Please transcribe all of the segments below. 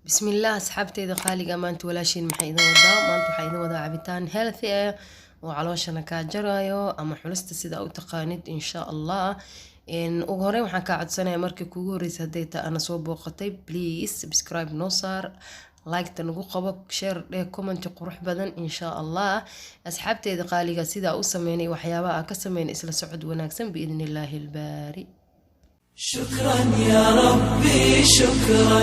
بسم الله أصحابتي قالي maanta walaashiin maxay idin wadaa maanta waxaa idin wadaa cabitaan healthy ah oo calooshana ka jarayo ama xulista sida u taqaanid insha Allah ugu horeyn waxaan ka codsanayaa markii kuugu horeysay haday taa ana soo booqatay please subscribe noo saar like tan ugu qabo share dheh comment qurux badan insha Allah asxaabteyda qaaliga sida u sameeyay waxyaabaha ka sameeyay isla socod wanaagsan biidnillaahi albaari. شكرا يا ربي شكرا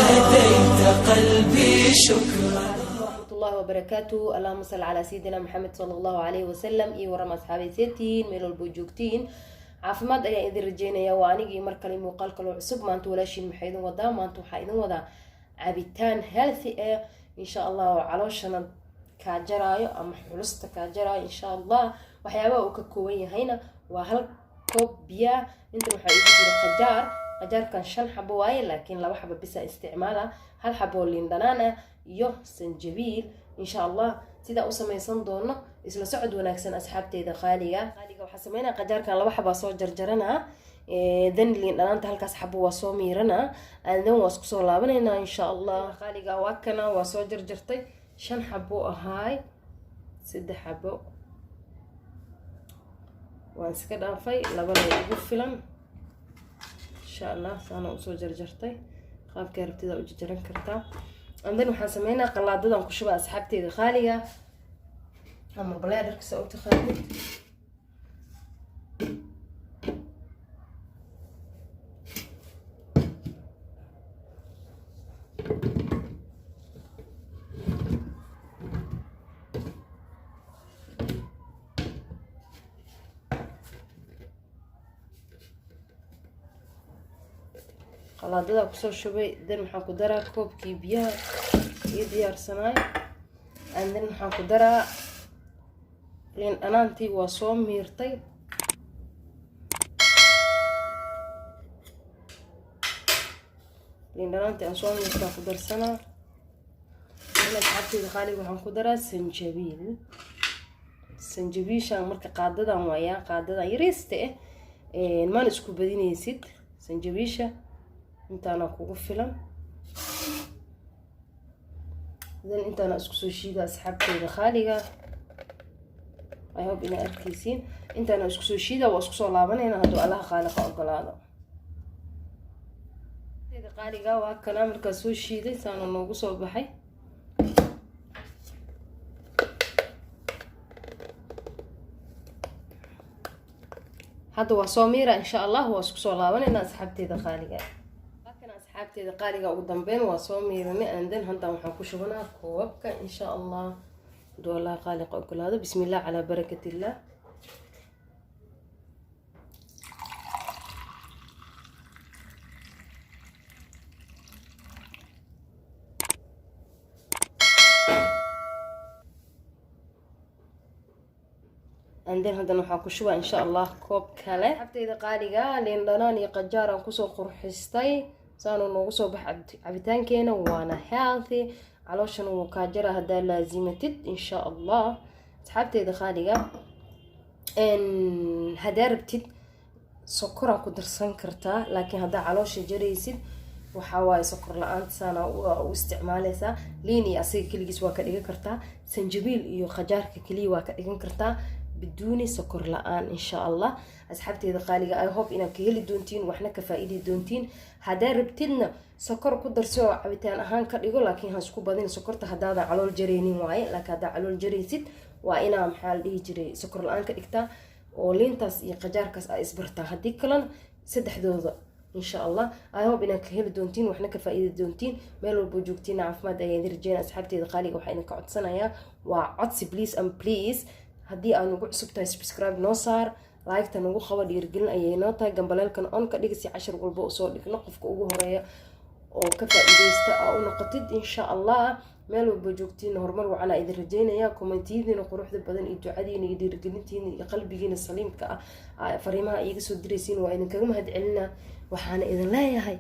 هديت قلبي شكرا ورحمة الله وبركاته. اللهم صل على سيدنا محمد صلى الله عليه وسلم ورحمة أصحابي سيتين ميلو البوجوكتين عافماد أيا إذن رجينا يا وانيجي مركلي مقال كلو عصب ما أنتو لاشين محيدن ودا ما أنتو حيدن ودا عبيتان هيلثي إن شاء الله علوشنا كاجرايو أما حلست كاجرايو إن شاء الله وحيابا وككوية هنا وهل كوب بيا انت waxaa igu jira qajaarkan 5 xabo waaye laakiin 2 xabo bisa isticmaala 1 xabo liin dhanaan iyo sanjabiil insha Allah sida u sameeysan doono isla socod wanaagsan asxaabteyda qaaliga waxa sameeynaa qajaarkan 2 xabo soo jarjarana dan liin dhanaanta halkaas xabo waa soo miirana aandan waa isku soo laabanayna insha Allah qaaliga waa kana waa soo jarjartay 5 xabo ahaay 3 xabo waan iska dhaafay labada ugu filan insha Allah saana u soo jarjartay qaabka rabtida u jarjaran kartaa andan waxaan sameeynaa qalaadadan ku shuba asxaabteyda qaaliga ama balaadharka soo taqaanid qalaadada ku soo shubay dan waxaan ku daraa koobkii biyaha iyo diyaarsanay dan waxaan ku daraa liin dhanaantii waa soo miirtay liin dhanaantii aan soo miirtay ku darsanaa ila xabtida qaaliga waxaan ku daraa sanjabiishan marka qaadadan waaya qaadadan yariista maan isku badinaysid sanjabiisha intaana kugu filan idan intaana isku soo shiida asxaabteyda qaaliga I hope ina arkaysiin intaana isku soo shiida waa isku soo laabanayna haduu Allah qaaliqa ogolaado asxaabteyda qaaliga waa kana marka soo shiiday saana noogu soo baxay hadda waa soo miira insha Allah waa isku soo laabanayna asxaabteyda qaaliga asxaabteyda qaaliga ugu dambeyn waa soo miiranay andan hantaan waxaan ku shubanaa koobka insha Allah doo Allah qaaliqa ogolaado bismillah ala barakatillah عندنا هذا نحن كشوا إن شاء الله كوب كله حتى إذا قالي لين دناني قجارة كسو قرحستي صاروا نوصو عبيتان كينا وانا healthy علشان وكاجرة هذا لازمتد إن شاء الله حتى إذا قالي إن هذا ربتد سكر كدرسان كرتا لكن هذا علوش جريسد وحواي سكر لأنت سنة واستعمالها ليني أصير كل جسوا كديك كرتا سنجبيل يو خجار كلي وكديك كرتا بدون سكر لآن إن شاء الله أصحابتي قالي I hope إنك هلي دونتين وإحنا كفائدة دونتين هذا ربتنا سكر قدر سوا عبيتان أهان كريجو لكن هنسكو بعدين سكرت هذا على الجريني واي لك هذا على الجريسيد وإنا محل يجري سكر الآن كريكتا ولينتاس يقجاركس إسبرتا هديك كلن سدح دوذا إن شاء الله I hope إنك هلي دونتين وإحنا كفائدة دونتين ميلو البوجوكتين عفماد أيدي رجينا أصحابتي قالي وحينك عدسنا يا وعدسي بليز أم بليز haddii aan ugu cusubtahay subscribe noo saar like tan ugu qabo dhiirgelin ayay noo tahay gambaleelkan on ka dhigsi 10 walba oo soo dhigno qofka ugu horeeya oo ka faa'iideysta oo noqotid insha Allah meel walba joogtiin horumar waana idin rajeynaya commentidiina quruxda badan iyo ducadiina iyo dhiirgelintiina iyo qalbigiina saliimka ah fariimaha iga soo diraysiin waa idin kaga mahad celinaa waxaana idin leeyahay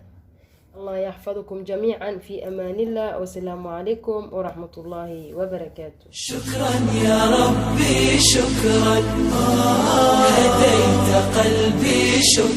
الله يحفظكم جميعا في أمان الله والسلام عليكم ورحمة الله وبركاته. شكرا يا ربي شكرا هديت قلبي شكرا.